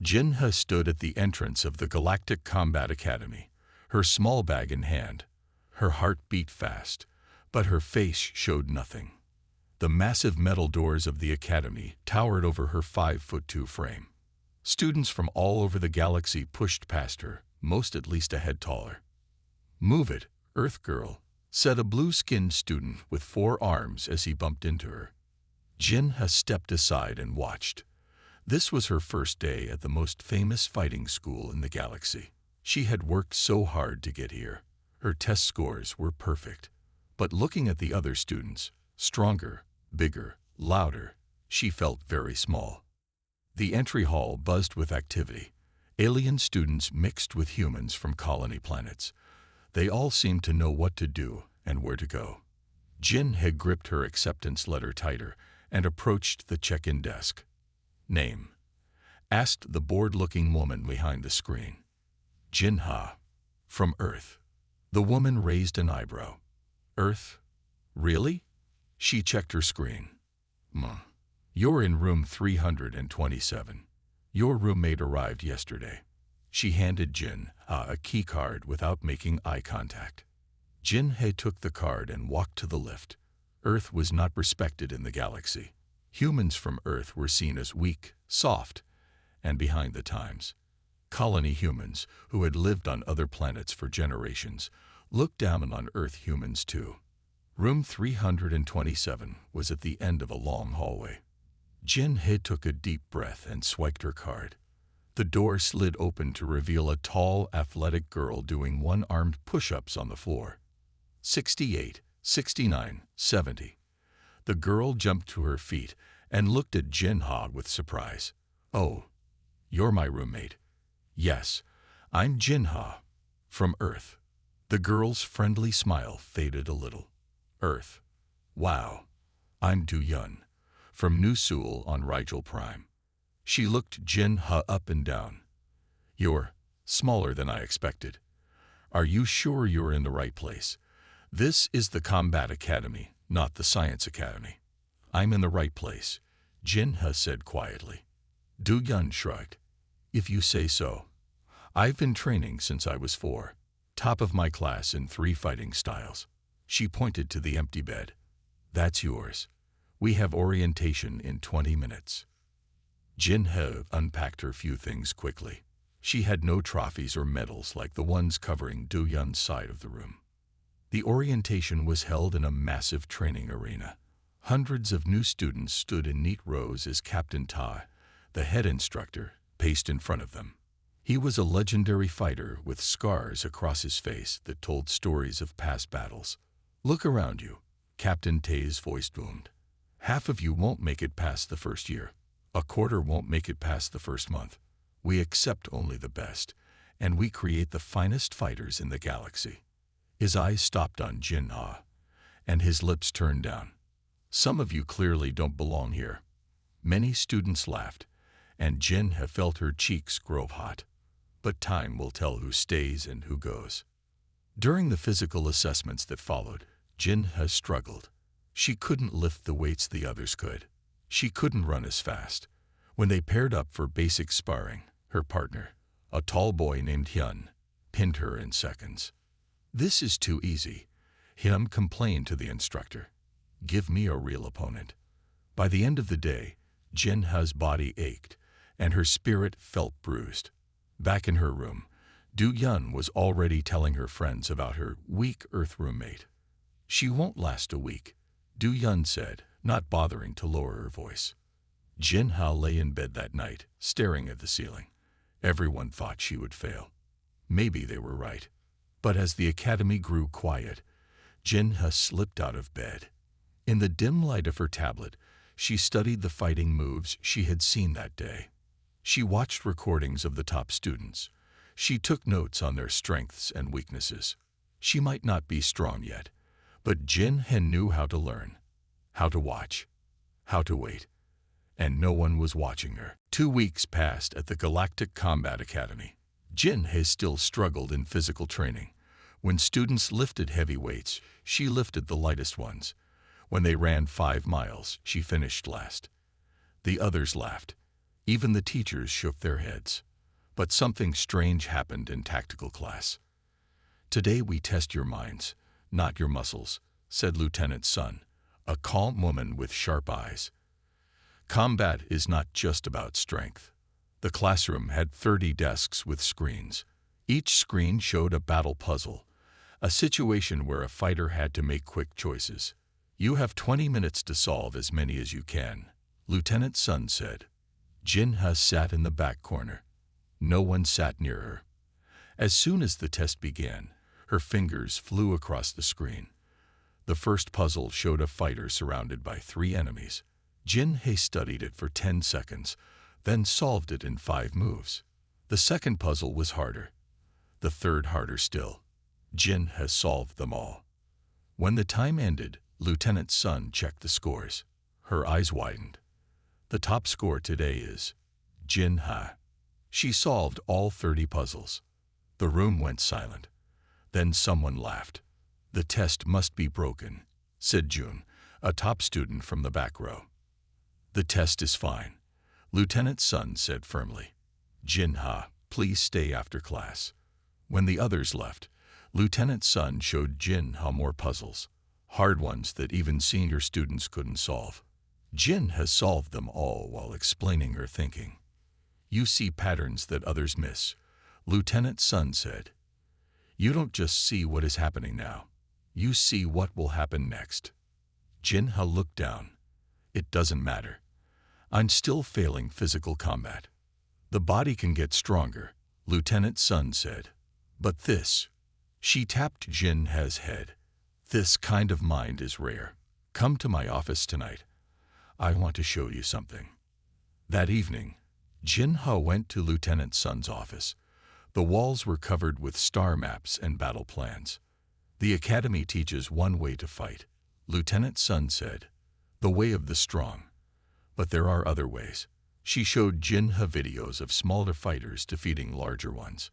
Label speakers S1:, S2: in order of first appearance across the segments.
S1: Jinha stood at the entrance of the Galactic Combat Academy, her small bag in hand. Her heart beat fast, but her face showed nothing. The massive metal doors of the academy towered over her 5'2" frame. Students from all over the galaxy pushed past her, most at least a head taller. "Move it, Earth Girl," said a blue-skinned student with 4 arms as he bumped into her. Jinha stepped aside and watched. This was her first day at the most famous fighting school in the galaxy. She had worked so hard to get here. Her test scores were perfect. But looking at the other students, stronger, bigger, louder, she felt very small. The entry hall buzzed with activity. Alien students mixed with humans from colony planets. They all seemed to know what to do and where to go. Jin had gripped her acceptance letter tighter and approached the check-in desk. "Name?" asked the bored-looking woman behind the screen. "Jinha. From Earth." The woman raised an eyebrow. "Earth? Really?" She checked her screen. "You're in room 327. Your roommate arrived yesterday." She handed Jinha a key card without making eye contact. Jinha took the card and walked to the lift. Earth was not respected in the galaxy. Humans from Earth were seen as weak, soft, and behind the times. Colony humans, who had lived on other planets for generations, looked down on Earth humans too. Room 327 was at the end of a long hallway. Jinha took a deep breath and swiped her card. The door slid open to reveal a tall, athletic girl doing one-armed push-ups on the floor. 68, 69, 70. The girl jumped to her feet and looked at Jinha with surprise. "Oh, you're my roommate." "Yes, I'm Jinha, from Earth." The girl's friendly smile faded a little. "Earth. Wow. I'm Du-Yun, from New Seoul on Rigel Prime." She looked Jinha up and down. "You're smaller than I expected. Are you sure you're in the right place? This is the Combat Academy, not the Science Academy." "I'm in the right place," Jinha said quietly. Du-Yun shrugged. "If you say so. I've been training since I was 4. Top of my class in 3 fighting styles." She pointed to the empty bed. "That's yours. We have orientation in 20 minutes. Jinha unpacked her few things quickly. She had no trophies or medals like the ones covering Du-Yun's side of the room. The orientation was held in a massive training arena. Hundreds of new students stood in neat rows as Captain Ta, the head instructor, paced in front of them. He was a legendary fighter with scars across his face that told stories of past battles. "Look around you," Captain Ta's voice boomed. "Half of you won't make it past the first year. A quarter won't make it past the first month. We accept only the best, and we create the finest fighters in the galaxy." His eyes stopped on Jinha, and his lips turned down. "Some of you clearly don't belong here." Many students laughed, and Jinha felt her cheeks grow hot. But time will tell who stays and who goes. During the physical assessments that followed, Jinha struggled. She couldn't lift the weights the others could. She couldn't run as fast. When they paired up for basic sparring, her partner, a tall boy named Hyun, pinned her in seconds. "This is too easy," Hyun complained to the instructor. "Give me a real opponent." By the end of the day, Jinha's body ached, and her spirit felt bruised. Back in her room, Du-Yun was already telling her friends about her weak Earth roommate. "She won't last a week," Du-Yun said, not bothering to lower her voice. Jinha lay in bed that night, staring at the ceiling. Everyone thought she would fail. Maybe they were right. But as the academy grew quiet, Jinha slipped out of bed. In the dim light of her tablet, she studied the fighting moves she had seen that day. She watched recordings of the top students. She took notes on their strengths and weaknesses. She might not be strong yet, but Jinha knew how to learn, how to watch, how to wait. And no one was watching her. 2 weeks passed at the Galactic Combat Academy. Jinha still struggled in physical training. When students lifted heavy weights, she lifted the lightest ones. When they ran 5 miles, she finished last. The others laughed. Even the teachers shook their heads. But something strange happened in tactical class. "Today we test your minds, not your muscles," said Lieutenant Sun, a calm woman with sharp eyes. Combat is not just about strength. The classroom had 30 desks with screens. Each screen showed a battle puzzle, a situation where a fighter had to make quick choices. "You have 20 minutes to solve as many as you can," Lieutenant Sun said. Jinha sat in the back corner. No one sat near her. As soon as the test began, her fingers flew across the screen. The first puzzle showed a fighter surrounded by 3 enemies. Jinhe studied it for 10 seconds, then solved it in 5 moves. The second puzzle was harder. The third harder still. Jinhe solved them all. When the time ended, Lieutenant Sun checked the scores. Her eyes widened. The top score today is Jinha. She solved all 30 puzzles. The room went silent. Then someone laughed. "The test must be broken," said June, a top student from the back row. "The test is fine," Lieutenant Sun said firmly. "Jinha, please stay after class." When the others left, Lieutenant Sun showed Jinha more puzzles, hard ones that even senior students couldn't solve. Jinha solved them all while explaining her thinking. "You see patterns that others miss," Lieutenant Sun said. "You don't just see what is happening now. You see what will happen next." Jinha looked down. "It doesn't matter. I'm still failing physical combat." "The body can get stronger," Lieutenant Sun said. "But this," she tapped Jinha's head, "this kind of mind is rare. Come to my office tonight. I want to show you something." That evening, Jinha went to Lieutenant Sun's office. The walls were covered with star maps and battle plans. "The academy teaches one way to fight," Lieutenant Sun said, "the way of the strong. But there are other ways." She showed Jinha videos of smaller fighters defeating larger ones.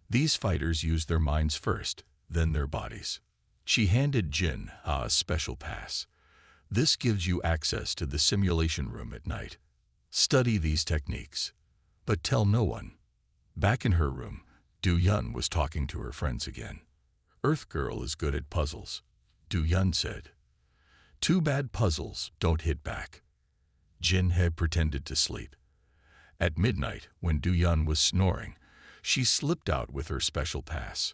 S1: These fighters use their minds first, then their bodies. She handed Jinha a special pass. "This gives you access to the simulation room at night. Study these techniques, but tell no one." Back in her room, Du-Yun was talking to her friends again. "Earth Girl is good at puzzles," Du-Yun said. "Too bad puzzles don't hit back." Jinhe pretended to sleep. At midnight, when Du-Yun was snoring, she slipped out with her special pass.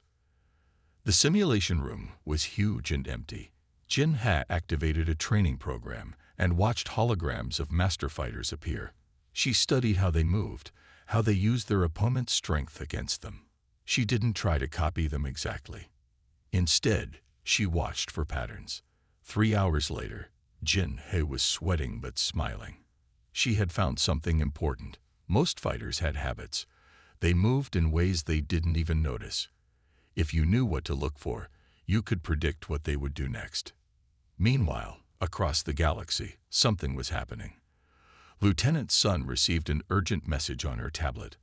S1: The simulation room was huge and empty. Jinhe activated a training program and watched holograms of master fighters appear. She studied how they moved, how they used their opponent's strength against them. She didn't try to copy them exactly. Instead, she watched for patterns. 3 hours later, Jinhe was sweating but smiling. She had found something important. Most fighters had habits. They moved in ways they didn't even notice. If you knew what to look for, you could predict what they would do next. Meanwhile, across the galaxy, something was happening. Lieutenant Sun received an urgent message on her tablet.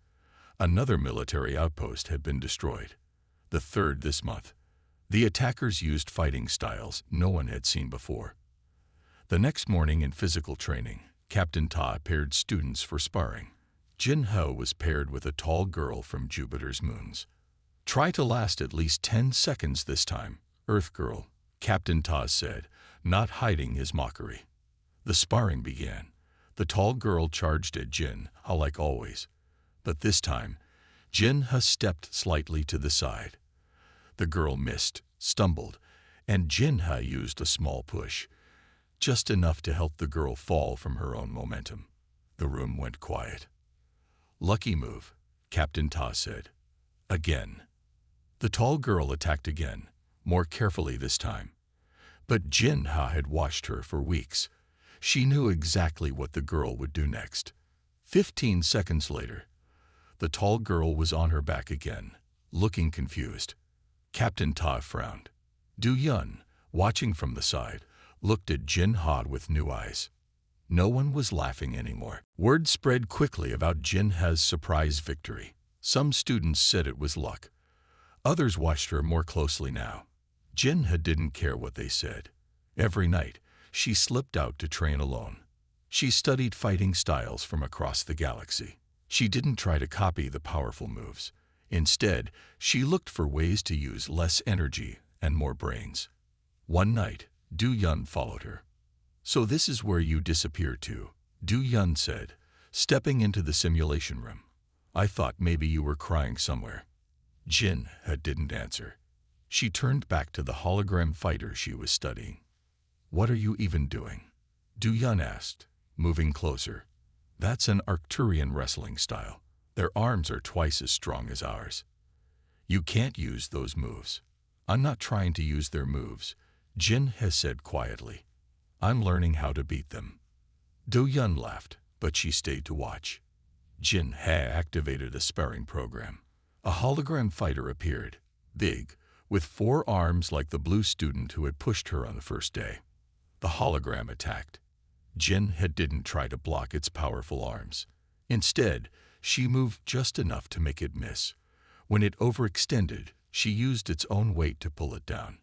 S1: Another military outpost had been destroyed, the 3rd this month. The attackers used fighting styles no one had seen before. The next morning in physical training, Captain Ta paired students for sparring. Jinhe was paired with a tall girl from Jupiter's moons. "Try to last at least 10 seconds this time, Earth Girl," Captain Ta said, not hiding his mockery. The sparring began. The tall girl charged at Jinhe like always. But this time, Jinhe stepped slightly to the side. The girl missed, stumbled, and Jinhe used a small push, just enough to help the girl fall from her own momentum. The room went quiet. "Lucky move," Captain Ta said. Again. The tall girl attacked again, more carefully this time. But Jinhe had watched her for weeks. She knew exactly what the girl would do next. 15 seconds later, the tall girl was on her back again, looking confused. Captain Ta frowned. Du-Yun, watching from the side, looked at Jinhe with new eyes. No one was laughing anymore. Word spread quickly about Jinhe's surprise victory. Some students said it was luck. Others watched her more closely now. Jinhe didn't care what they said. Every night, she slipped out to train alone. She studied fighting styles from across the galaxy. She didn't try to copy the powerful moves. Instead, she looked for ways to use less energy and more brains. One night, Du Yun followed her. "So this is where you disappeared to," Du Yun said, stepping into the simulation room. "I thought maybe you were crying somewhere." Jin Ha didn't answer. She turned back to the hologram fighter she was studying. "What are you even doing?" Du Yun asked, moving closer. "That's an Arcturian wrestling style. Their arms are twice as strong as ours. You can't use those moves." "I'm not trying to use their moves," Jin Ha said quietly. "I'm learning how to beat them." Du Yun laughed, but she stayed to watch. Jin Ha activated a sparring program. A hologram fighter appeared, big, with 4 arms like the blue student who had pushed her on the first day. The hologram attacked. Jin Ha didn't try to block its powerful arms. Instead, she moved just enough to make it miss. When it overextended, she used its own weight to pull it down.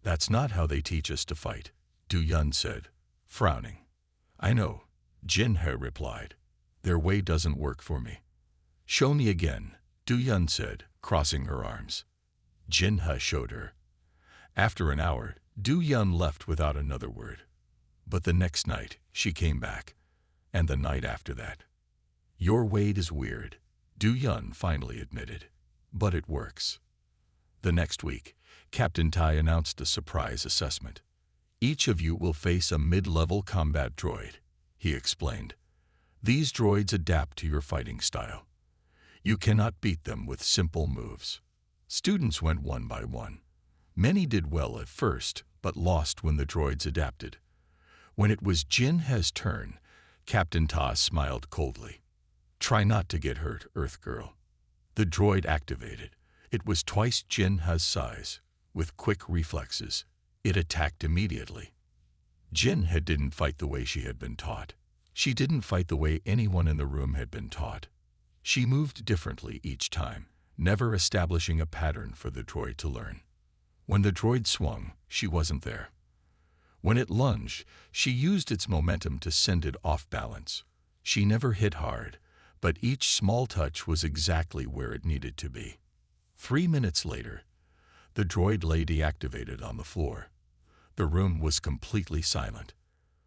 S1: "That's not how they teach us to fight," Du Yun said, frowning. "I know," Jin Ha replied. "Their way doesn't work for me." "Show me again," Du Yun said, crossing her arms. Jin Ha showed her. After an hour, Du Yun left without another word. But the next night, she came back. And the night after that. "Your weight is weird," Du Yun finally admitted. "But it works." The next week, Captain Tai announced a surprise assessment. "Each of you will face a mid-level combat droid," he explained. "These droids adapt to your fighting style. You cannot beat them with simple moves." Students went one by one. Many did well at first, but lost when the droids adapted. When it was Jin Ha's turn, Captain Ta smiled coldly. "Try not to get hurt, Earth Girl." The droid activated. It was twice Jin Ha's size. With quick reflexes, it attacked immediately. Jin Ha didn't fight the way she had been taught. She didn't fight the way anyone in the room had been taught. She moved differently each time, never establishing a pattern for the droid to learn. When the droid swung, she wasn't there. When it lunged, she used its momentum to send it off balance. She never hit hard, but each small touch was exactly where it needed to be. 3 minutes later, the droid lay deactivated on the floor. The room was completely silent.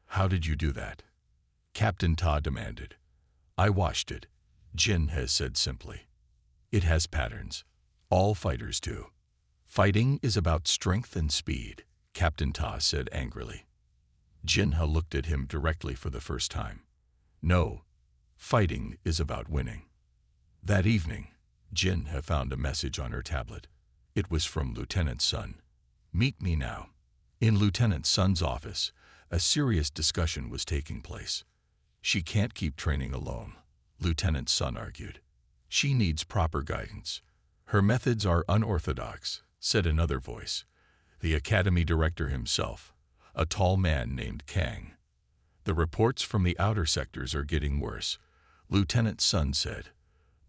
S1: "How did you do that?" Captain Ta demanded. "I watched it," Jin Ha said simply. "It has patterns. All fighters do." "Fighting is about strength and speed," Captain Ta said angrily. Jin Ha looked at him directly for the first time. "No, fighting is about winning." That evening, Jin Ha found a message on her tablet. It was from Lieutenant Sun. "Meet me now." In Lieutenant Sun's office, a serious discussion was taking place. "She can't keep training alone," Lieutenant Sun argued. "She needs proper guidance. Her methods are unorthodox," said another voice. The academy director himself, a tall man named Kang. "The reports from the outer sectors are getting worse," Lieutenant Sun said.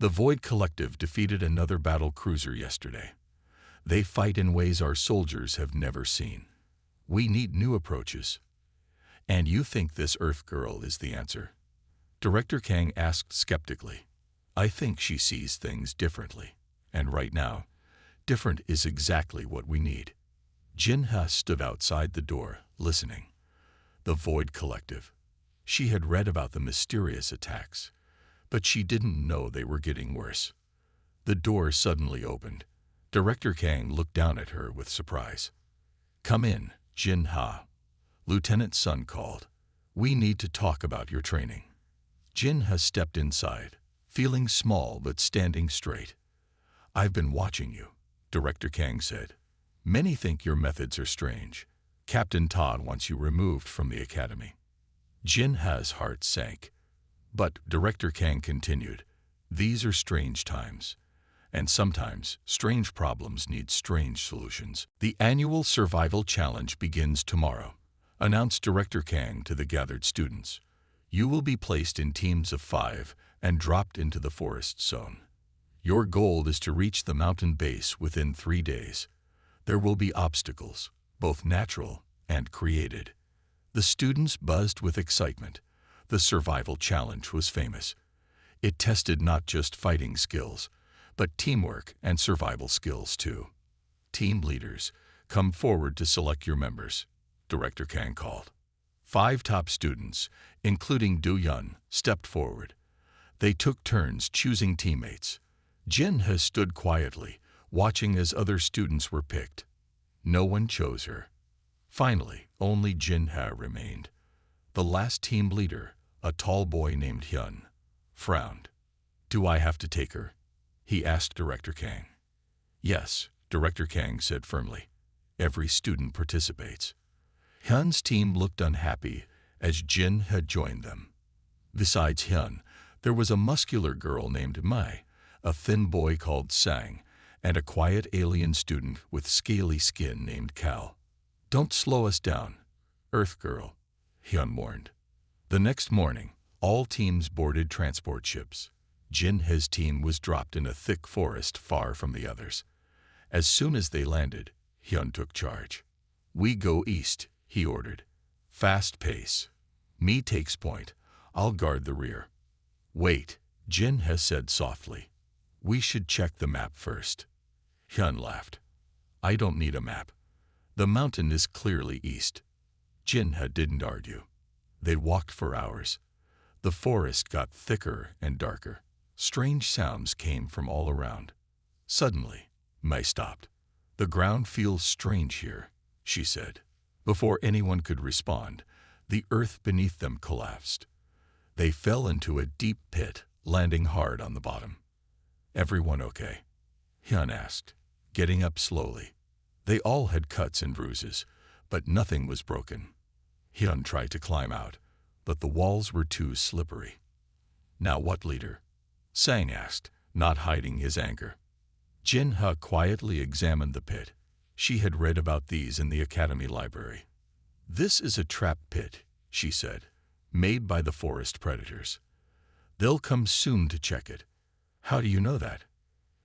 S1: "The Void Collective defeated another battle cruiser yesterday. They fight in ways our soldiers have never seen. We need new approaches." "And you think this Earth girl is the answer?" Director Kang asked skeptically. "I think she sees things differently. And right now, different is exactly what we need." Jin Ha stood outside the door, listening. The Void Collective. She had read about the mysterious attacks, but she didn't know they were getting worse. The door suddenly opened. Director Kang looked down at her with surprise. "Come in, Jin Ha," Lieutenant Sun called. "We need to talk about your training." Jin Ha stepped inside, feeling small but standing straight. "I've been watching you," Director Kang said. "Many think your methods are strange. Captain Todd wants you removed from the academy." Jin Ha's heart sank. But Director Kang continued, "These are strange times. And sometimes, strange problems need strange solutions." "The annual survival challenge begins tomorrow," announced Director Kang to the gathered students. "You will be placed in teams of 5 and dropped into the forest zone. Your goal is to reach the mountain base within 3 days. There will be obstacles, both natural and created." The students buzzed with excitement. The survival challenge was famous. It tested not just fighting skills, but teamwork and survival skills too. Team leaders, come forward to select your members, Director Kang called. 5 top students, including Du Yun, stepped forward. They took turns choosing teammates. Jin He stood quietly, watching as other students were picked. No one chose her. Finally, only Jin He remained. The last team leader, a tall boy named Hyun, frowned. "Do I have to take her?" he asked Director Kang. "Yes," Director Kang said firmly. "Every student participates." Hyun's team looked unhappy as Jin had joined them. Besides Hyun, there was a muscular girl named Mai, a thin boy called Sang, and a quiet alien student with scaly skin named Cal. "Don't slow us down, Earth Girl," Hyun warned. The next morning, all teams boarded transport ships. Jin He's team was dropped in a thick forest far from the others. As soon as they landed, Hyun took charge. "We go east," he ordered. "Fast pace. Me takes point. I'll guard the rear." "Wait," Jin He said softly. "We should check the map first." Hyun laughed. "I don't need a map. The mountain is clearly east." Jin He didn't argue. They walked for hours. The forest got thicker and darker. Strange sounds came from all around. Suddenly, Mai stopped. "The ground feels strange here," she said. Before anyone could respond, the earth beneath them collapsed. They fell into a deep pit, landing hard on the bottom. "Everyone okay?" Hyun asked, getting up slowly. They all had cuts and bruises, but nothing was broken. Hyun tried to climb out, but the walls were too slippery. "Now what, leader?" Sang asked, not hiding his anger. Jin He quietly examined the pit. She had read about these in the academy library. "This is a trap pit," she said, "made by the forest predators. They'll come soon to check it." "How do you know that?"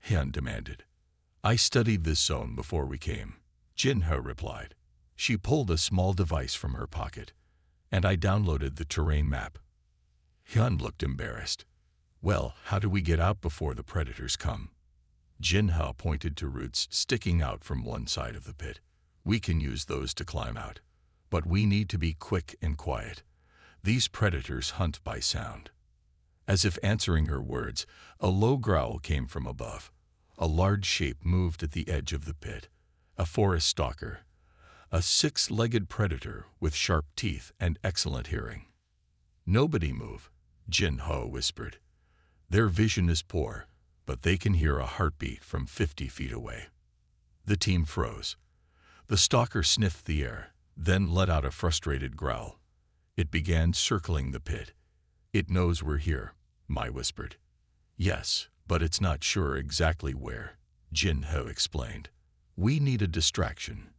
S1: Hyun demanded. "I studied this zone before we came," Jin He replied. She pulled a small device from her pocket, "and I downloaded the terrain map." Hyun looked embarrassed. "Well, how do we get out before the predators come?" Jin He pointed to roots sticking out from one side of the pit. "We can use those to climb out. But we need to be quick and quiet. These predators hunt by sound." As if answering her words, a low growl came from above. A large shape moved at the edge of the pit. A forest stalker. A 6-legged predator with sharp teeth and excellent hearing. "Nobody move," Jin He whispered. "Their vision is poor, but they can hear a heartbeat from 50 feet away." The team froze. The stalker sniffed the air, then let out a frustrated growl. It began circling the pit. "It knows we're here," Mai whispered. "Yes, but it's not sure exactly where," Jin He explained. "We need a distraction."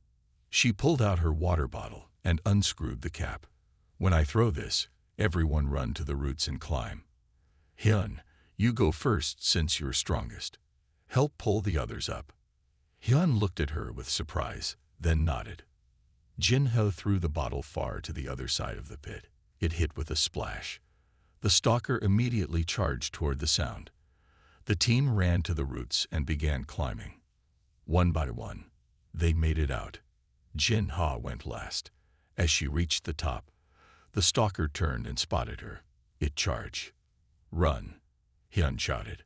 S1: She pulled out her water bottle and unscrewed the cap. "When I throw this, everyone run to the roots and climb. Hyun, you go first since you're strongest. Help pull the others up." Hyun looked at her with surprise, then nodded. Jin He threw the bottle far to the other side of the pit. It hit with a splash. The stalker immediately charged toward the sound. The team ran to the roots and began climbing. One by one, they made it out. Jin He went last. As she reached the top, the stalker turned and spotted her. It charged. "Run," Hyun shouted.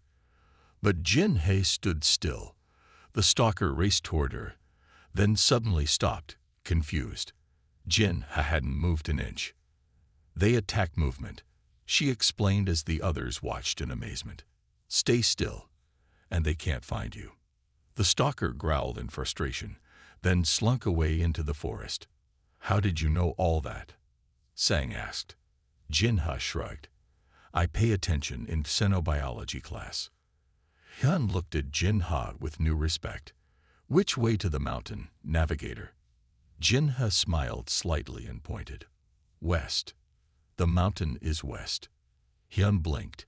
S1: But Jin He stood still. The stalker raced toward her, then suddenly stopped, confused. Jin He hadn't moved an inch. "They attack movement," she explained as the others watched in amazement. "Stay still, and they can't find you." The stalker growled in frustration, then slunk away into the forest. "How did you know all that?" Sang asked. Jin He shrugged. "I pay attention in xenobiology class." Hyun looked at Jin He with new respect. "Which way to the mountain, navigator?" Jin He smiled slightly and pointed. "West. The mountain is west." Hyun blinked.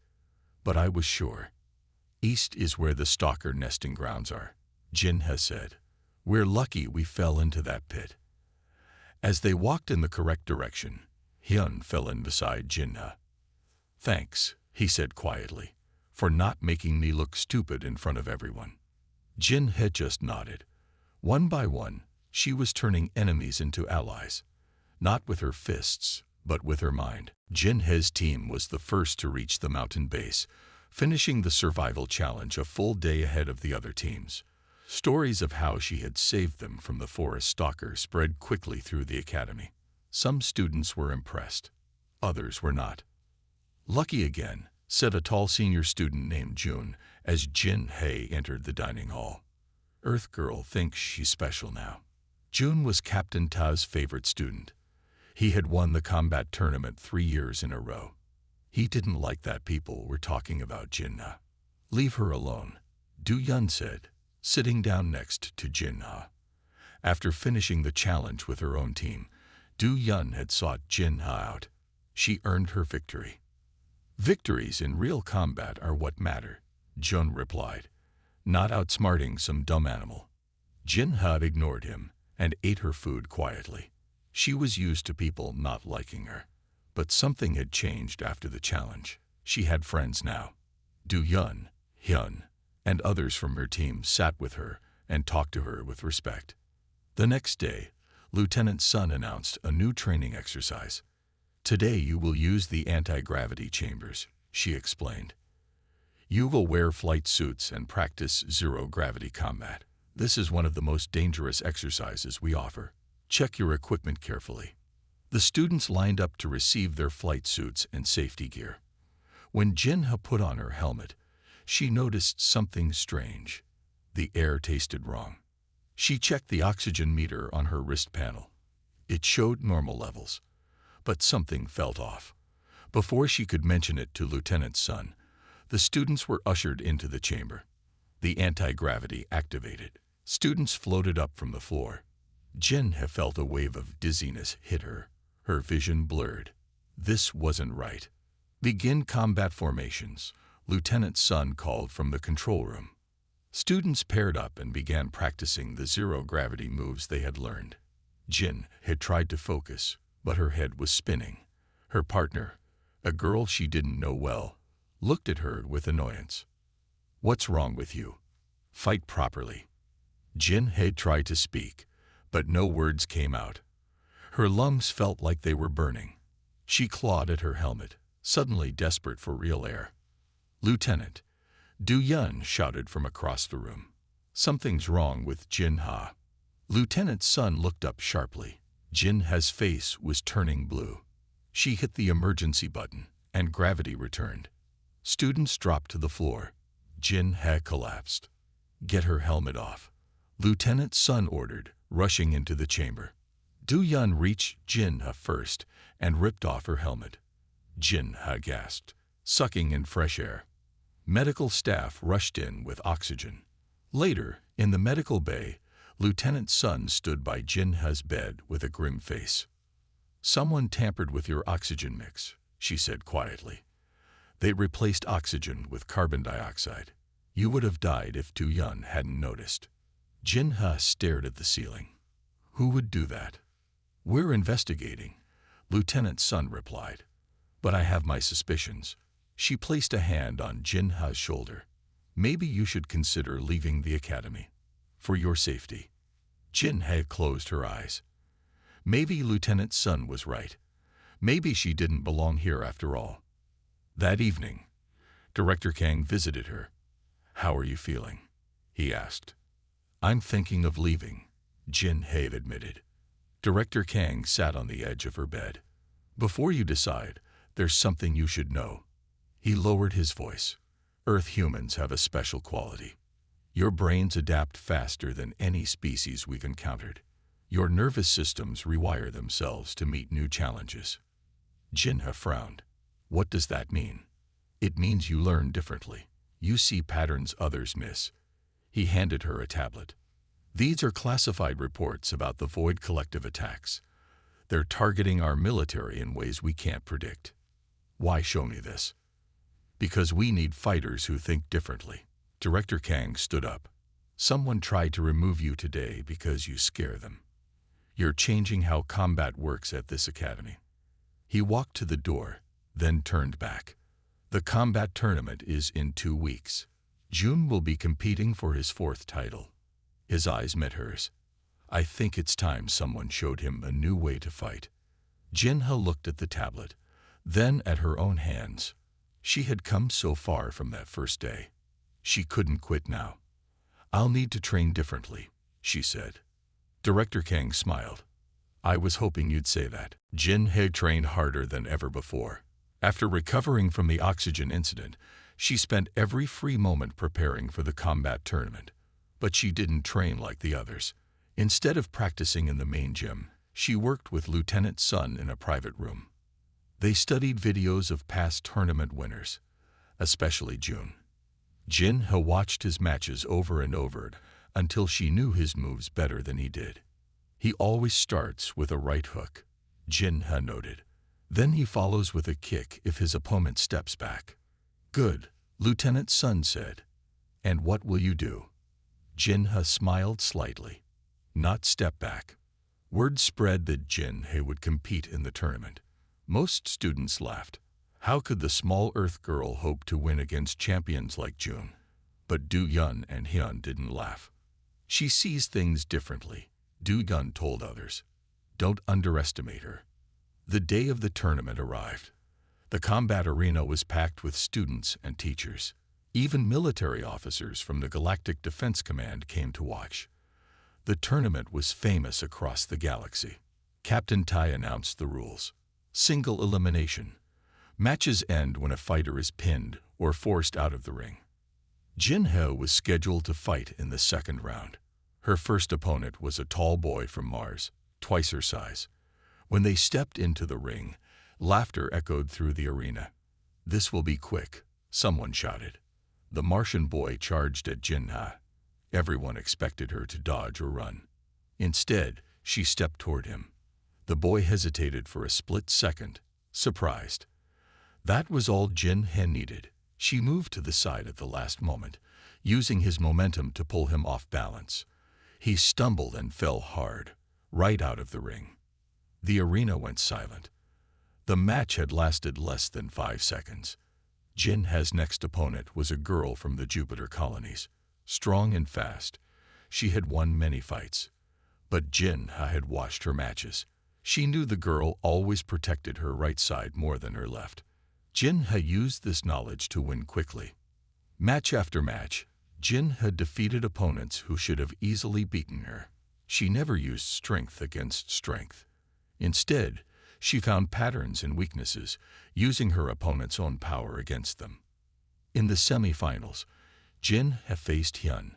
S1: "But I was sure." "East is where the stalker nesting grounds are," Jin He said. "We're lucky we fell into that pit." As they walked in the correct direction, Hyun fell in beside Jin He. "Thanks," he said quietly, "for not making me look stupid in front of everyone." Jin had just nodded. One by one, she was turning enemies into allies, not with her fists, but with her mind. Jin He's team was the first to reach the mountain base, finishing the survival challenge a full day ahead of the other teams. Stories of how she had saved them from the forest stalker spread quickly through the academy. Some students were impressed, others were not. "Lucky again," said a tall senior student named June as Jin He entered the dining hall. "Earth Girl thinks she's special now." June was Captain Ta's favorite student. He had won the combat tournament 3 years in a row. He didn't like that people were talking about Jin-ha. "Leave her alone," Du-Yun said, sitting down next to Jin-ha. After finishing the challenge with her own team, Du-Yun had sought Jin-ha out. She earned her victory. "Victories in real combat are what matter," Jun replied, not outsmarting some dumb animal. Jin-ha ignored him and ate her food quietly. She was used to people not liking her. But something had changed after the challenge. She had friends now. Du-Yun, Hyun, and others from her team sat with her and talked to her with respect. The next day, Lieutenant Sun announced a new training exercise. "Today you will use the anti-gravity chambers," she explained. "You will wear flight suits and practice zero-gravity combat. This is one of the most dangerous exercises we offer. Check your equipment carefully." The students lined up to receive their flight suits and safety gear. When Jin-ha put on her helmet, she noticed something strange. The air tasted wrong. She checked the oxygen meter on her wrist panel. It showed normal levels, but something felt off. Before she could mention it to Lieutenant Sun, the students were ushered into the chamber. The anti-gravity activated. Students floated up from the floor. Jin-ha felt a wave of dizziness hit her. Her vision blurred. This wasn't right. "Begin combat formations," Lieutenant Sun called from the control room. Students paired up and began practicing the zero-gravity moves they had learned. Jin had tried to focus, but her head was spinning. Her partner, a girl she didn't know well, looked at her with annoyance. "What's wrong with you? Fight properly." Jin had tried to speak, but no words came out. Her lungs felt like they were burning. She clawed at her helmet, suddenly desperate for real air. "Lieutenant," Du-Yun shouted from across the room. "Something's wrong with Jin-ha." Lieutenant Sun looked up sharply. Jin-ha's face was turning blue. She hit the emergency button, and gravity returned. Students dropped to the floor. Jin-ha collapsed. "Get her helmet off," Lieutenant Sun ordered, rushing into the chamber. Du-Yun reached Jin-ha first and ripped off her helmet. Jin-ha gasped, sucking in fresh air. Medical staff rushed in with oxygen. Later, in the medical bay, Lieutenant Sun stood by Jin-ha's bed with a grim face. "Someone tampered with your oxygen mix," she said quietly. "They replaced oxygen with carbon dioxide. You would have died if Du-Yun hadn't noticed." Jin-ha stared at the ceiling. "Who would do that?" "We're investigating," Lieutenant Sun replied. "But I have my suspicions." She placed a hand on Jin-ha's shoulder. "Maybe you should consider leaving the academy. For your safety." Jin-ha closed her eyes. Maybe Lieutenant Sun was right. Maybe she didn't belong here after all. That evening, Director Kang visited her. "How are you feeling?" he asked. "I'm thinking of leaving," Jin-ha admitted. Director Kang sat on the edge of her bed. "Before you decide, there's something you should know." He lowered his voice. "Earth humans have a special quality. Your brains adapt faster than any species we've encountered. Your nervous systems rewire themselves to meet new challenges." Jin-ha frowned. "What does that mean?" "It means you learn differently. You see patterns others miss." He handed her a tablet. "These are classified reports about the Void Collective attacks. They're targeting our military in ways we can't predict." "Why show me this?" "Because we need fighters who think differently." Director Kang stood up. "Someone tried to remove you today because you scare them. You're changing how combat works at this academy." He walked to the door, then turned back. The combat tournament is in 2 weeks. Jun will be competing for his 4th title. His eyes met hers. I think it's time someone showed him a new way to fight. Jinha looked at the tablet, then at her own hands. She had come so far from that first day. She couldn't quit now. I'll need to train differently, she said. Director Kang smiled. I was hoping you'd say that. Jinha trained harder than ever before. After recovering from the oxygen incident, she spent every free moment preparing for the combat tournament. But she didn't train like the others. Instead of practicing in the main gym, she worked with Lieutenant Sun in a private room. They studied videos of past tournament winners, especially Jun. Jinha watched his matches over and over until she knew his moves better than he did. He always starts with a right hook, Jinha noted. Then he follows with a kick if his opponent steps back. Good, Lieutenant Sun said. And what will you do? Jinha smiled slightly. Not step back. Word spread that Jinha would compete in the tournament. Most students laughed. How could the small Earth girl hope to win against champions like Jun? But Du Yun and Hyun didn't laugh. She sees things differently, Du Yun told others. Don't underestimate her. The day of the tournament arrived. The combat arena was packed with students and teachers. Even military officers from the Galactic Defense Command came to watch. The tournament was famous across the galaxy. Captain Tai announced the rules. Single elimination. Matches end when a fighter is pinned or forced out of the ring. Jinha was scheduled to fight in the 2nd round. Her first opponent was a tall boy from Mars, twice her size. When they stepped into the ring, laughter echoed through the arena. This will be quick, someone shouted. The Martian boy charged at Jinha. Everyone expected her to dodge or run. Instead, she stepped toward him. The boy hesitated for a split second, surprised. That was all Jinha needed. She moved to the side at the last moment, using his momentum to pull him off balance. He stumbled and fell hard, right out of the ring. The arena went silent. The match had lasted less than 5 seconds. Jinha's next opponent was a girl from the Jupiter colonies, strong and fast. She had won many fights. But Jinha had watched her matches. She knew the girl always protected her right side more than her left. Jinha used this knowledge to win quickly. Match after match, Jinha defeated opponents who should have easily beaten her. She never used strength against strength. Instead, she found patterns and weaknesses, using her opponent's own power against them. In the semifinals, Jinha faced Hyun.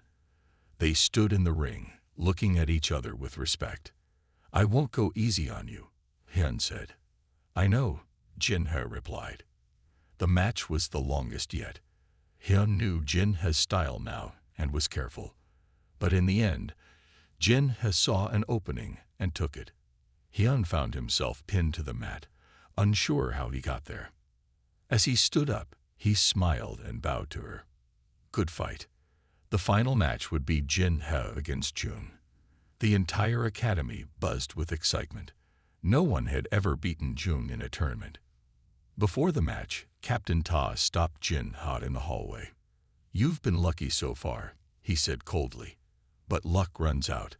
S1: They stood in the ring, looking at each other with respect. I won't go easy on you, Hyun said. I know, Jinha replied. The match was the longest yet. Hyun knew Jinha's style now and was careful. But in the end, Jinha saw an opening and took it. Hyun found himself pinned to the mat, unsure how he got there. As he stood up, he smiled and bowed to her. Good fight. The final match would be Jinha against Jun. The entire academy buzzed with excitement. No one had ever beaten Jun in a tournament. Before the match, Captain Ta stopped Jinha in the hallway. You've been lucky so far, he said coldly. But luck runs out.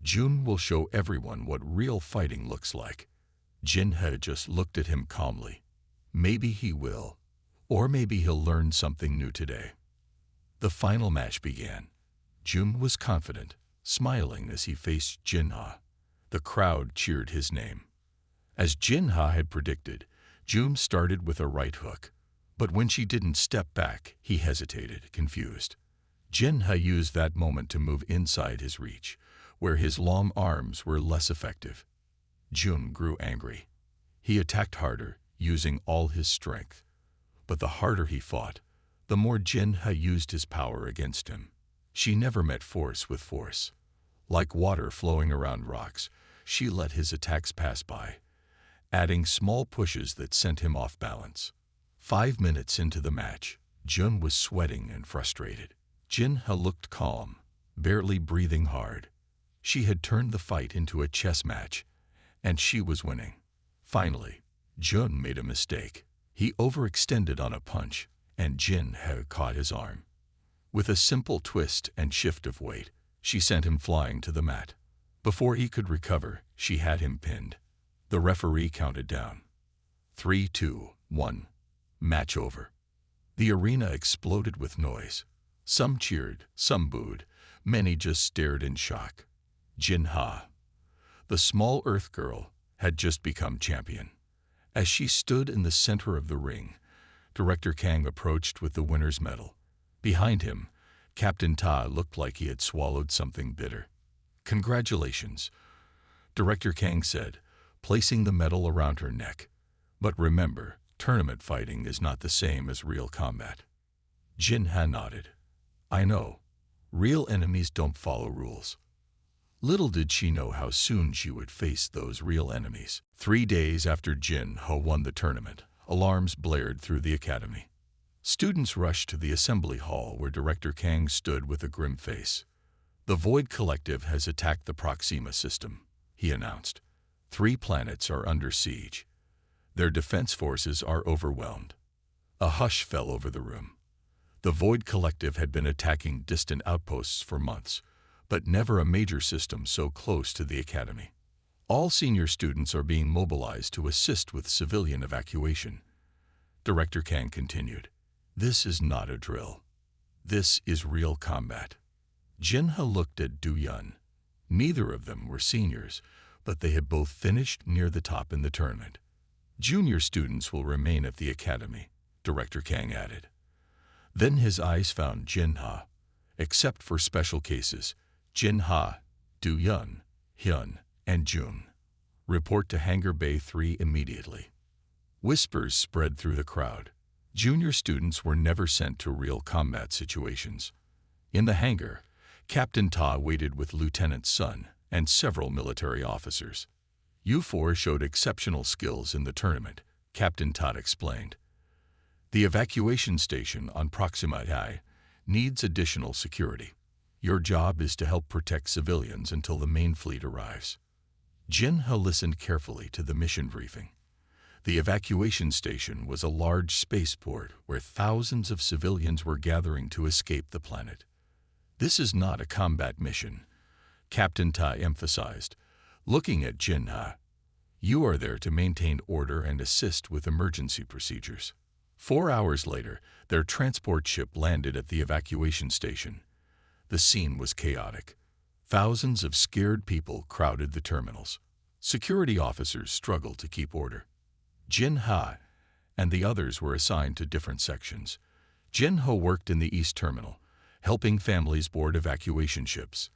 S1: Jun will show everyone what real fighting looks like. Jinha just looked at him calmly. Maybe he will. Or maybe he'll learn something new today. The final match began. Jun was confident, smiling as he faced Jinha. The crowd cheered his name. As Jinha had predicted, Jun started with a right hook. But when she didn't step back, he hesitated, confused. Jinha used that moment to move inside his reach, where his long arms were less effective. Jun grew angry. He attacked harder, using all his strength. But the harder he fought, the more Jinha used his power against him. She never met force with force. Like water flowing around rocks, she let his attacks pass by, adding small pushes that sent him off balance. 5 minutes into the match, Jun was sweating and frustrated. Jinha looked calm, barely breathing hard. She had turned the fight into a chess match, and she was winning. Finally, Jun made a mistake. He overextended on a punch, and Jin He caught his arm. With a simple twist and shift of weight, she sent him flying to the mat. Before he could recover, she had him pinned. The referee counted down. 3, 2, 1. Match over. The arena exploded with noise. Some cheered, some booed, many just stared in shock. Jin Ha, the small Earth girl, had just become champion. As she stood in the center of the ring, Director Kang approached with the winner's medal. Behind him, Captain Ta looked like he had swallowed something bitter. "Congratulations," Director Kang said, placing the medal around her neck. "But remember, tournament fighting is not the same as real combat." Jin Ha nodded. "I know. Real enemies don't follow rules." Little did she know how soon she would face those real enemies. 3 days after Jin Ho won the tournament, alarms blared through the academy. Students rushed to the assembly hall where Director Kang stood with a grim face. "The Void Collective has attacked the Proxima system," he announced. 3 planets are under siege. Their defense forces are overwhelmed. A hush fell over the room. The Void Collective had been attacking distant outposts for months, but never a major system so close to the academy. All senior students are being mobilized to assist with civilian evacuation. Director Kang continued. "This is not a drill. This is real combat." Jin Ha looked at Du Yun. Neither of them were seniors, but they had both finished near the top in the tournament. "Junior students will remain at the academy," Director Kang added. Then his eyes found Jin Ha. Except for special cases, Jin Ha, Du Yun, Hyun, and Jun. Report to Hangar Bay 3 immediately. Whispers spread through the crowd. Junior students were never sent to real combat situations. In the hangar, Captain Ta waited with Lieutenant Sun and several military officers. "You 4 showed exceptional skills in the tournament," Captain Ta explained. "The evacuation station on Proxima I needs additional security. Your job is to help protect civilians until the main fleet arrives." Jin Ha listened carefully to the mission briefing. The evacuation station was a large spaceport where thousands of civilians were gathering to escape the planet. "This is not a combat mission," Captain Ta emphasized, looking at Jin Ha. "You are there to maintain order and assist with emergency procedures." 4 hours later, their transport ship landed at the evacuation station. The scene was chaotic. Thousands of scared people crowded the terminals. Security officers struggled to keep order. Jin Ha and the others were assigned to different sections. Jin Ho worked in the East Terminal, helping families board evacuation ships.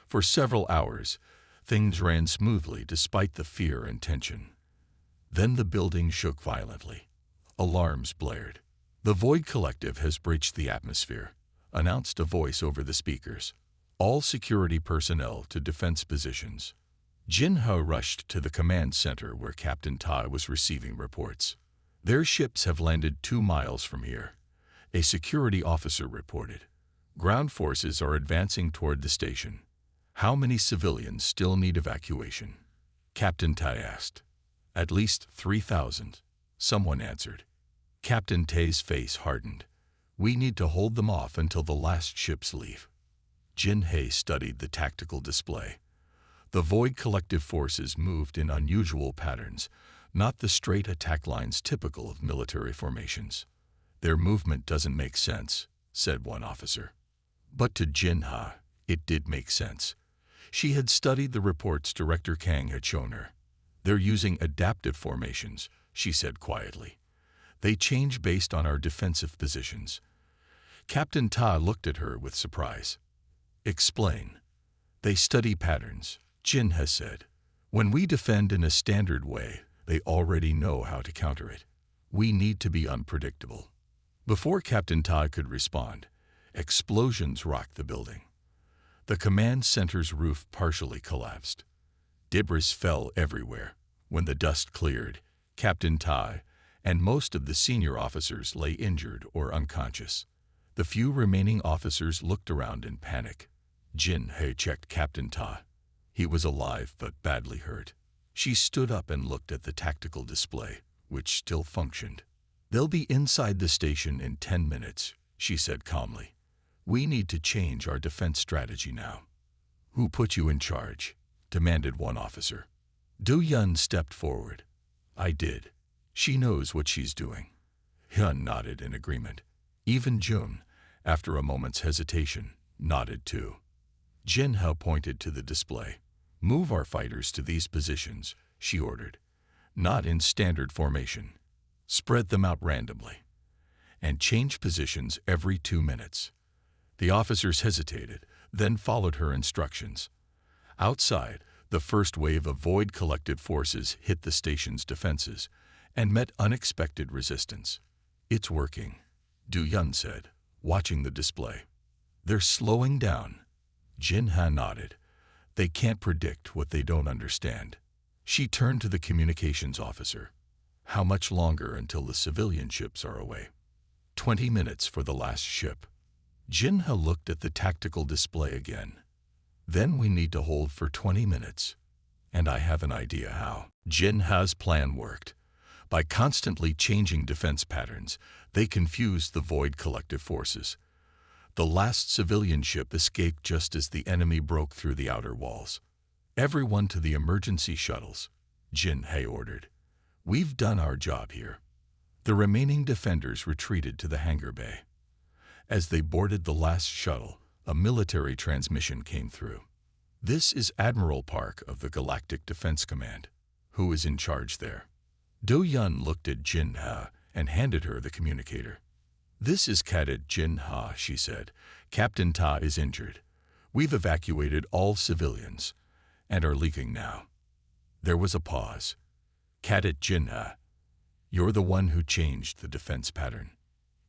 S1: For several hours, things ran smoothly despite the fear and tension. Then the building shook violently. Alarms blared. "The Void Collective has breached the atmosphere," announced a voice over the speakers. "All security personnel to defense positions." Jin Ho rushed to the command center where Captain Ta was receiving reports. "Their ships have landed 2 miles from here," a security officer reported. "Ground forces are advancing toward the station." "How many civilians still need evacuation?" Captain Ta asked. "At least 3,000, someone answered. Captain Ta's face hardened. "We need to hold them off until the last ships leave." Jin He studied the tactical display. The Void Collective forces moved in unusual patterns, not the straight attack lines typical of military formations. "Their movement doesn't make sense," said one officer. But to Jin Ha, it did make sense. She had studied the reports Director Kang had shown her. "They're using adaptive formations," she said quietly. "They change based on our defensive positions." Captain Ta looked at her with surprise. "Explain." "They study patterns," Jin has said. "When we defend in a standard way, they already know how to counter it. We need to be unpredictable." Before Captain Ta could respond, explosions rocked the building. The command center's roof partially collapsed. Debris fell everywhere. When the dust cleared, Captain Ta and most of the senior officers lay injured or unconscious. The few remaining officers looked around in panic. Jin He checked Captain Ta. He was alive but badly hurt. She stood up and looked at the tactical display, which still functioned. They'll be inside the station in 10 minutes, she said calmly. We need to change our defense strategy now. Who put you in charge? Demanded one officer. Do Yun stepped forward. I did. She knows what she's doing. Hyun nodded in agreement. Even Jun, after a moment's hesitation, nodded too. Jin-ha pointed to the display. Move our fighters to these positions, she ordered. Not in standard formation. Spread them out randomly. And change positions every 2 minutes. The officers hesitated, then followed her instructions. Outside, the first wave of Void Collective forces hit the station's defenses and met unexpected resistance. It's working, Du-Yun said, watching the display. They're slowing down. Jin-ha nodded. They can't predict what they don't understand. She turned to the communications officer. How much longer until the civilian ships are away? 20 minutes for the last ship. Jin-ha looked at the tactical display again. Then we need to hold for 20 minutes. And I have an idea how. Jin-ha's plan worked. By constantly changing defense patterns, they confused the Void Collective forces. The last civilian ship escaped just as the enemy broke through the outer walls. Everyone to the emergency shuttles, Jin-ha ordered. We've done our job here. The remaining defenders retreated to the hangar bay. As they boarded the last shuttle, a military transmission came through. This is Admiral Park of the Galactic Defense Command. Who is in charge there? Do-Yun looked at Jin-ha and handed her the communicator. This is Cadet Jin-ha, she said. Captain Ta is injured. We've evacuated all civilians and are leaving now. There was a pause. Cadet Jin-ha, you're the one who changed the defense pattern.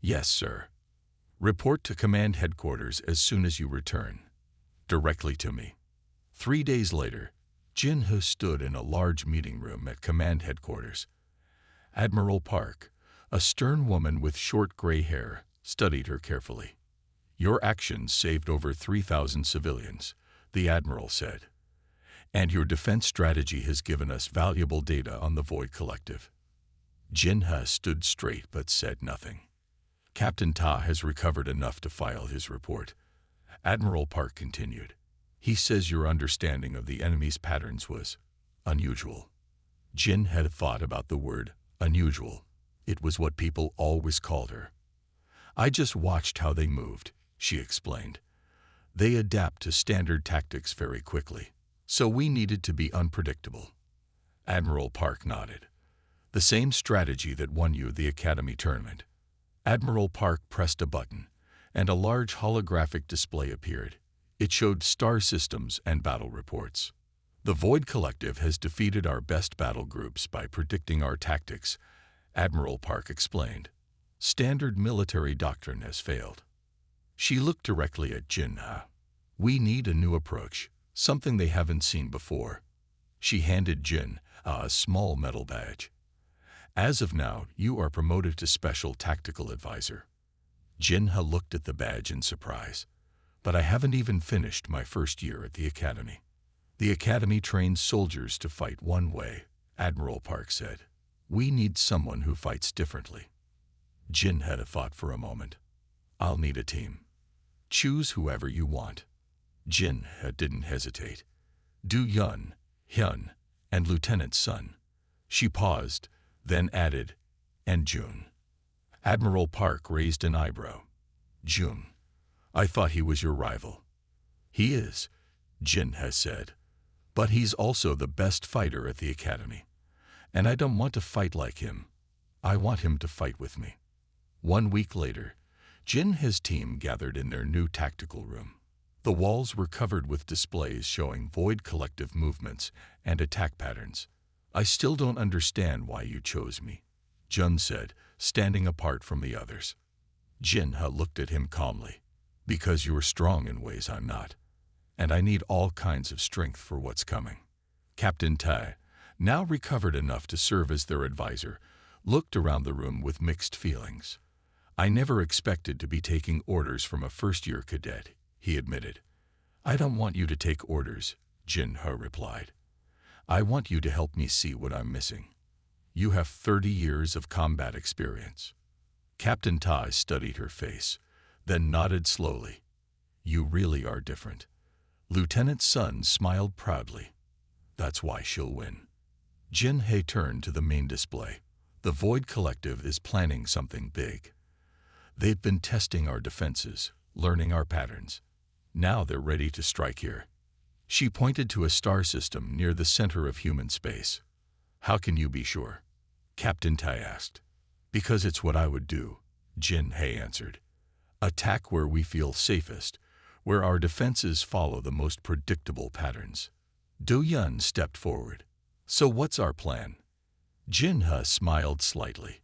S1: Yes, sir. Report to command headquarters as soon as you return. Directly to me. 3 days later, Jin-ha stood in a large meeting room at command headquarters. Admiral Park, a stern woman with short gray hair, studied her carefully. Your actions saved over 3,000 civilians, the Admiral said. And your defense strategy has given us valuable data on the Void Collective. Jin-ha stood straight but said nothing. Captain Ta has recovered enough to file his report. Admiral Park continued. He says your understanding of the enemy's patterns was unusual. Jin had thought about the word unusual. It was what people always called her. I just watched how they moved, she explained. They adapt to standard tactics very quickly, so we needed to be unpredictable. Admiral Park nodded. The same strategy that won you the Academy tournament. Admiral Park pressed a button, and a large holographic display appeared. It showed star systems and battle reports. The Void Collective has defeated our best battle groups by predicting our tactics, Admiral Park explained. Standard military doctrine has failed. She looked directly at Jin-ha. We need a new approach, something they haven't seen before. She handed Jin a small metal badge. As of now, you are promoted to Special Tactical Advisor. Jin-ha looked at the badge in surprise. But I haven't even finished my first year at the Academy. The Academy trains soldiers to fight one way, Admiral Park said. We need someone who fights differently. Jin had a thought for a moment. I'll need a team. Choose whoever you want. Jin didn't hesitate. Du-Yun, Hyun, and Lieutenant Sun. She paused, then added, and Jun. Admiral Park raised an eyebrow. Jun. I thought he was your rival. He is, Jin has said. But he's also the best fighter at the Academy. And I don't want to fight like him. I want him to fight with me. 1 week later, Jin and his team gathered in their new tactical room. The walls were covered with displays showing Void Collective movements and attack patterns. I still don't understand why you chose me, Jun said, standing apart from the others. Jin-ha looked at him calmly. Because you're strong in ways I'm not. And I need all kinds of strength for what's coming. Captain Tai, now recovered enough to serve as their advisor, looked around the room with mixed feelings. I never expected to be taking orders from a first-year cadet, he admitted. I don't want you to take orders, Jin-ha replied. I want you to help me see what I'm missing. You have 30 years of combat experience. Captain Tai studied her face, then nodded slowly. You really are different. Lieutenant Sun smiled proudly. That's why she'll win. Jin He turned to the main display. The Void Collective is planning something big. They've been testing our defenses, learning our patterns. Now they're ready to strike here. She pointed to a star system near the center of human space. How can you be sure? Captain Tai asked. Because it's what I would do, Jin He answered. Attack where we feel safest, where our defenses follow the most predictable patterns. Du Yun stepped forward. So what's our plan? Jin He smiled slightly.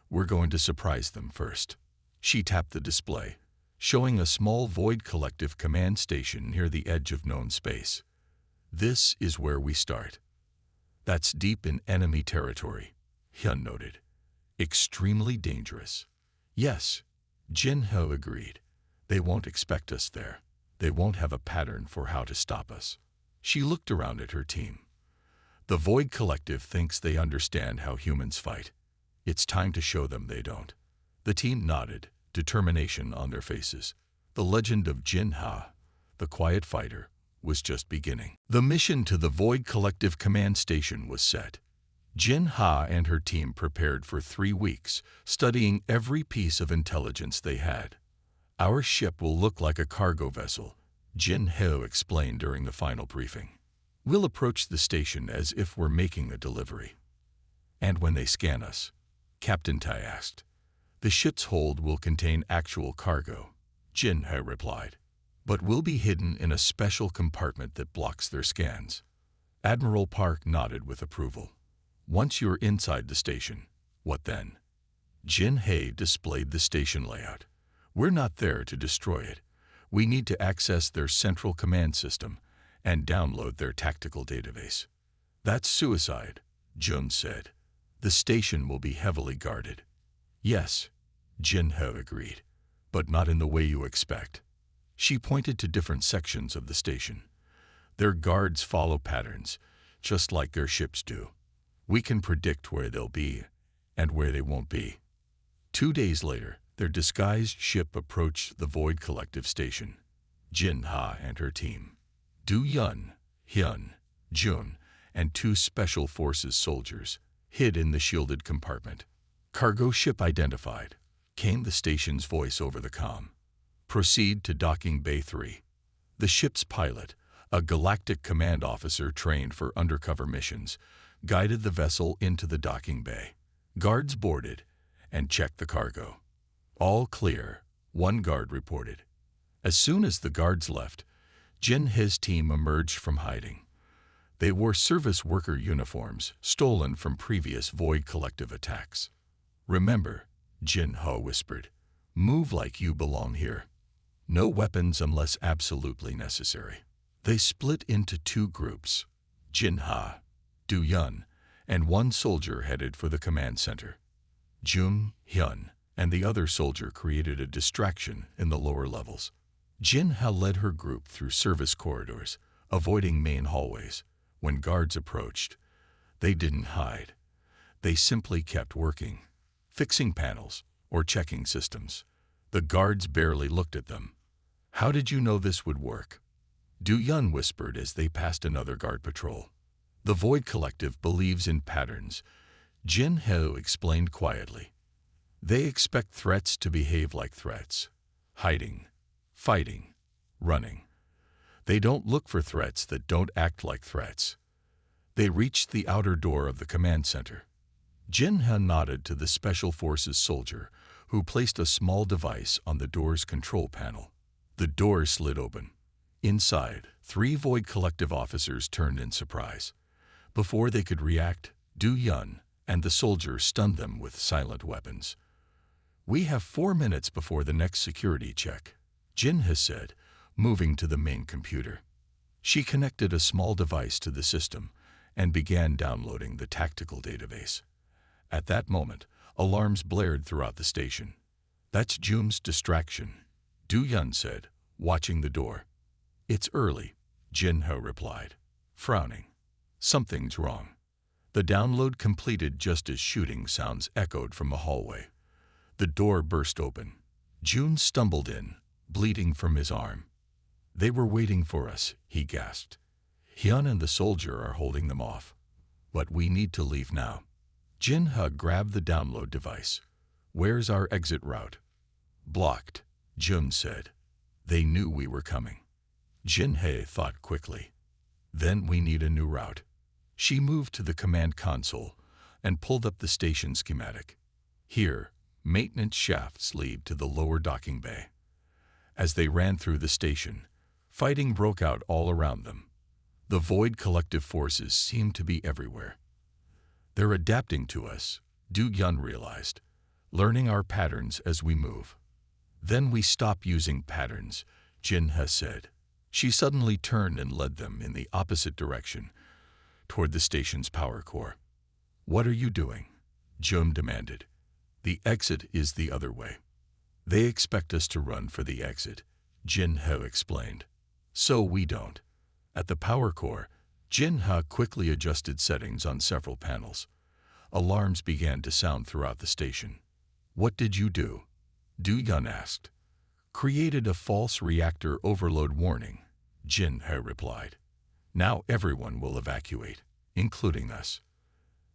S1: We're going to surprise them first. She tapped the display, showing a small Void Collective command station near the edge of known space. This is where we start. That's deep in enemy territory, Hyun noted. Extremely dangerous. Yes, Jin He agreed. They won't expect us there. They won't have a pattern for how to stop us. She looked around at her team. The Void Collective thinks they understand how humans fight. It's time to show them they don't. The team nodded, determination on their faces. The legend of Jin He, the quiet fighter, was just beginning. The mission to the Void Collective command station was set. Jin He and her team prepared for 3 weeks, studying every piece of intelligence they had. Our ship will look like a cargo vessel, Jin He explained during the final briefing. We'll approach the station as if we're making a delivery. And when they scan us, Captain Tai asked. The ship's hold will contain actual cargo, Jin He replied, but we'll be hidden in a special compartment that blocks their scans. Admiral Park nodded with approval. Once you're inside the station, what then? Jin He displayed the station layout. We're not there to destroy it. We need to access their central command system and download their tactical database. That's suicide, Jun said. The station will be heavily guarded. Yes, Jin He agreed, but not in the way you expect. She pointed to different sections of the station. Their guards follow patterns, just like their ships do. We can predict where they'll be and where they won't be. 2 days later, their disguised ship approached the Void Collective station. Jin He and her team, Du Yun, Hyun, Jun, and 2 Special Forces soldiers, hid in the shielded compartment. Cargo ship identified, came the station's voice over the comm. Proceed to Docking Bay 3. The ship's pilot, a Galactic command officer trained for undercover missions, guided the vessel into the docking bay. Guards boarded and checked the cargo. All clear, one guard reported. As soon as the guards left, Jin He's team emerged from hiding. They wore service worker uniforms stolen from previous Void Collective attacks. Remember, Jin He whispered, move like you belong here. No weapons unless absolutely necessary. They split into 2 groups, Jin He, Du Yun, and 1 soldier headed for the command center. Jun, Hyun, and the other soldier created a distraction in the lower levels. Jin He led her group through service corridors, avoiding main hallways. When guards approached, they didn't hide. They simply kept working, fixing panels or checking systems. The guards barely looked at them. How did you know this would work? Du Yun whispered as they passed another guard patrol. The Void Collective believes in patterns, Jin He explained quietly. They expect threats to behave like threats, hiding, fighting, running. They don't look for threats that don't act like threats. They reached the outer door of the command center. Jin He nodded to the Special Forces soldier, who placed a small device on the door's control panel. The door slid open. Inside, 3 Void Collective officers turned in surprise. Before they could react, Du Yun and the soldier stunned them with silent weapons. We have 4 minutes before the next security check, Jin He said, moving to the main computer. She connected a small device to the system and began downloading the tactical database. At that moment, alarms blared throughout the station. That's Jun's distraction, Du Yun said, watching the door. It's early, Jin He replied, frowning. Something's wrong. The download completed just as shooting sounds echoed from a hallway. The door burst open. June stumbled in, bleeding from his arm. "They were waiting for us," he gasped. "Hyun and the soldier are holding them off. But we need to leave now." Jin-ha grabbed the download device. "Where's our exit route?" "Blocked," Jun said. "They knew we were coming." Jin-ha thought quickly. "Then we need a new route." She moved to the command console and pulled up the station schematic. Here, maintenance shafts lead to the lower docking bay. As they ran through the station, fighting broke out all around them. The Void collective forces seemed to be everywhere. "They're adapting to us," Du-Yun realized, "learning our patterns as we move." "Then we stop using patterns," Jin-ha said. She suddenly turned and led them in the opposite direction, toward the station's power core. "What are you doing?" Jun demanded. "The exit is the other way." "They expect us to run for the exit," Jin-ha explained. "So we don't." At the power core, Jin-ha quickly adjusted settings on several panels. Alarms began to sound throughout the station. "What did you do?" Du-Yun asked. "Created a false reactor overload warning," Jin-ha replied. "Now everyone will evacuate, including us."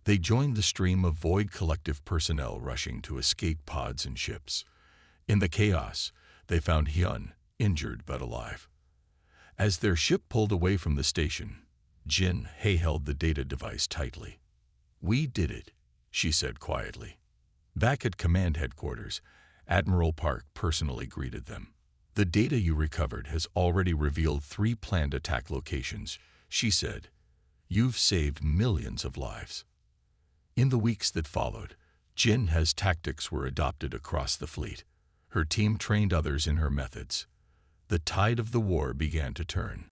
S1: They joined the stream of Void collective personnel rushing to escape pods and ships. In the chaos, they found Hyun, injured but alive. As their ship pulled away from the station, Jin-ha held the data device tightly. "We did it," she said quietly. Back at command headquarters, Admiral Park personally greeted them. "The data you recovered has already revealed 3 planned attack locations," she said. "You've saved millions of lives." In the weeks that followed, Jin-ha's tactics were adopted across the fleet. Her team trained others in her methods. The tide of the war began to turn.